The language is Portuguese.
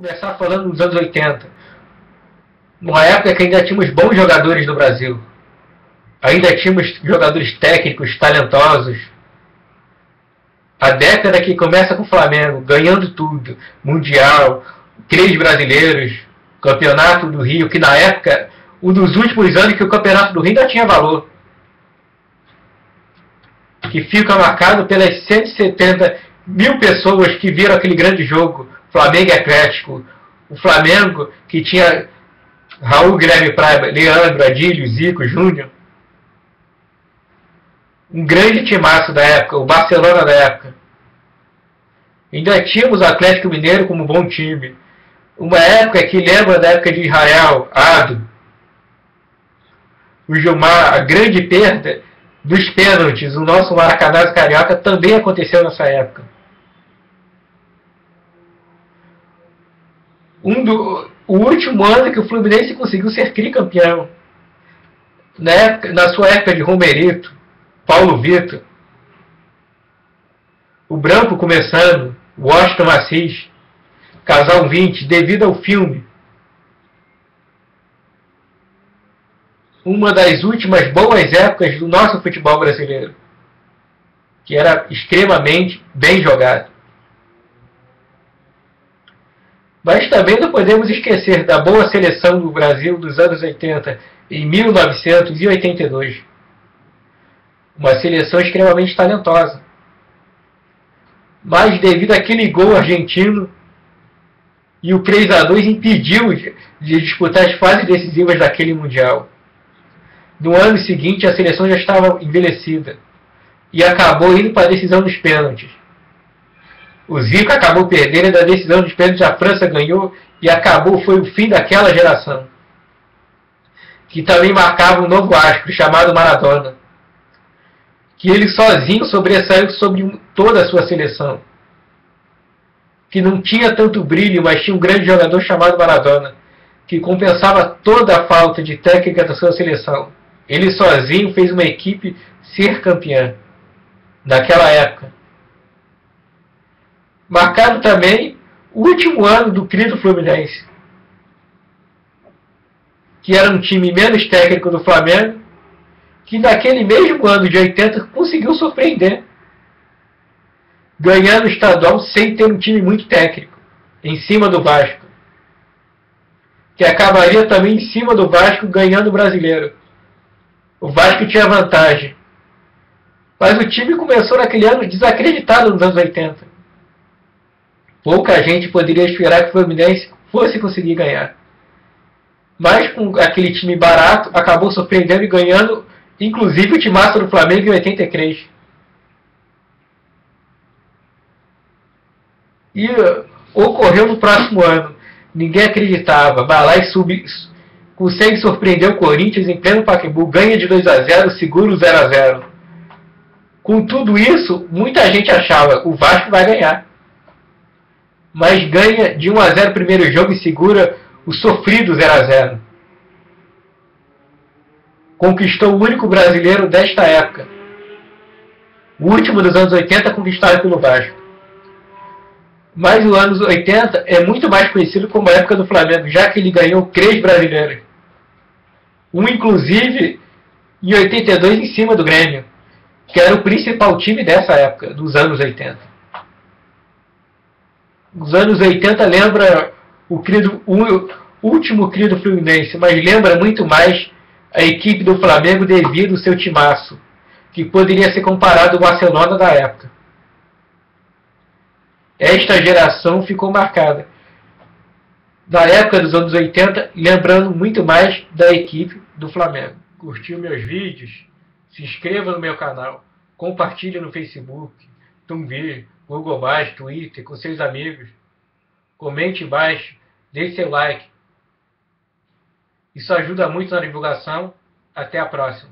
começar falando dos anos 80. Uma época que ainda tínhamos bons jogadores no Brasil. Ainda tínhamos jogadores técnicos, talentosos. A década que começa com o Flamengo, ganhando tudo. Mundial, 3 brasileiros, Campeonato do Rio, que na época, um dos últimos anos que o Campeonato do Rio ainda tinha valor. Que fica marcado pelas 170 mil pessoas que viram aquele grande jogo, Flamengo e Atlético. O Flamengo que tinha Raul, Guilherme Praia, Leandro, Adílio, Zico, Júnior. Um grande timaço da época, o Barcelona da época. Ainda tínhamos o Atlético Mineiro como bom time. Uma época que lembra da época de Israel, Ado, o Gilmar, a grande perda dos pênaltis, o nosso Maracanã Carioca também aconteceu nessa época. O último ano que o Fluminense conseguiu ser tricampeão. Na sua época de Romerito, Paulo Vitor, o Branco começando, Washington Assis, Casal 20, devido ao filme. Uma das últimas boas épocas do nosso futebol brasileiro, que era extremamente bem jogado. Mas também não podemos esquecer da boa seleção do Brasil dos anos 80 em 1982. Uma seleção extremamente talentosa. Mas devido àquele gol argentino e o 3-2 impediu de disputar as fases decisivas daquele Mundial. No ano seguinte a seleção já estava envelhecida e acabou indo para a decisão dos pênaltis. O Zico acabou perdendo da decisão dos pênaltis, a França ganhou e acabou, foi o fim daquela geração. Que também marcava um novo astro chamado Maradona. Que ele sozinho sobressaiu sobre toda a sua seleção. Que não tinha tanto brilho, mas tinha um grande jogador chamado Maradona, que compensava toda a falta de técnica da sua seleção. Ele sozinho fez uma equipe ser campeã naquela época. Marcado também o último ano do querido Fluminense, que era um time menos técnico do Flamengo, que naquele mesmo ano de 80 conseguiu surpreender, ganhando o estadual sem ter um time muito técnico, em cima do Vasco, que acabaria também em cima do Vasco ganhando o brasileiro. O Vasco tinha vantagem, mas o time começou naquele ano desacreditado nos anos 80. Pouca gente poderia esperar que o Fluminense fosse conseguir ganhar. Mas com aquele time barato, acabou surpreendendo e ganhando, inclusive o timaço do Flamengo em 83. E ocorreu no próximo ano. Ninguém acreditava. Vai lá e consegue surpreender o Corinthians em pleno Pacaembu. Ganha de 2-0, segura o 0-0. Com tudo isso, muita gente achava o Vasco vai ganhar. Mas ganha de 1-0 o primeiro jogo e segura o sofrido 0-0. Conquistou o único brasileiro desta época. O último dos anos 80 conquistado pelo Vasco. Mas os anos 80 é muito mais conhecido como a época do Flamengo, já que ele ganhou 3 brasileiros. Um, inclusive, em 82 em cima do Grêmio, que era o principal time dessa época, dos anos 80. Os anos 80 lembra o último querido Fluminense, mas lembra muito mais a equipe do Flamengo devido ao seu timaço, que poderia ser comparado ao Barcelona da época. Esta geração ficou marcada da época dos anos 80, lembrando muito mais da equipe do Flamengo. Curtiu meus vídeos? Se inscreva no meu canal, compartilhe no Facebook, Tumblr, Google+, Twitter, com seus amigos. Comente embaixo, deixe seu like. Isso ajuda muito na divulgação. Até a próxima.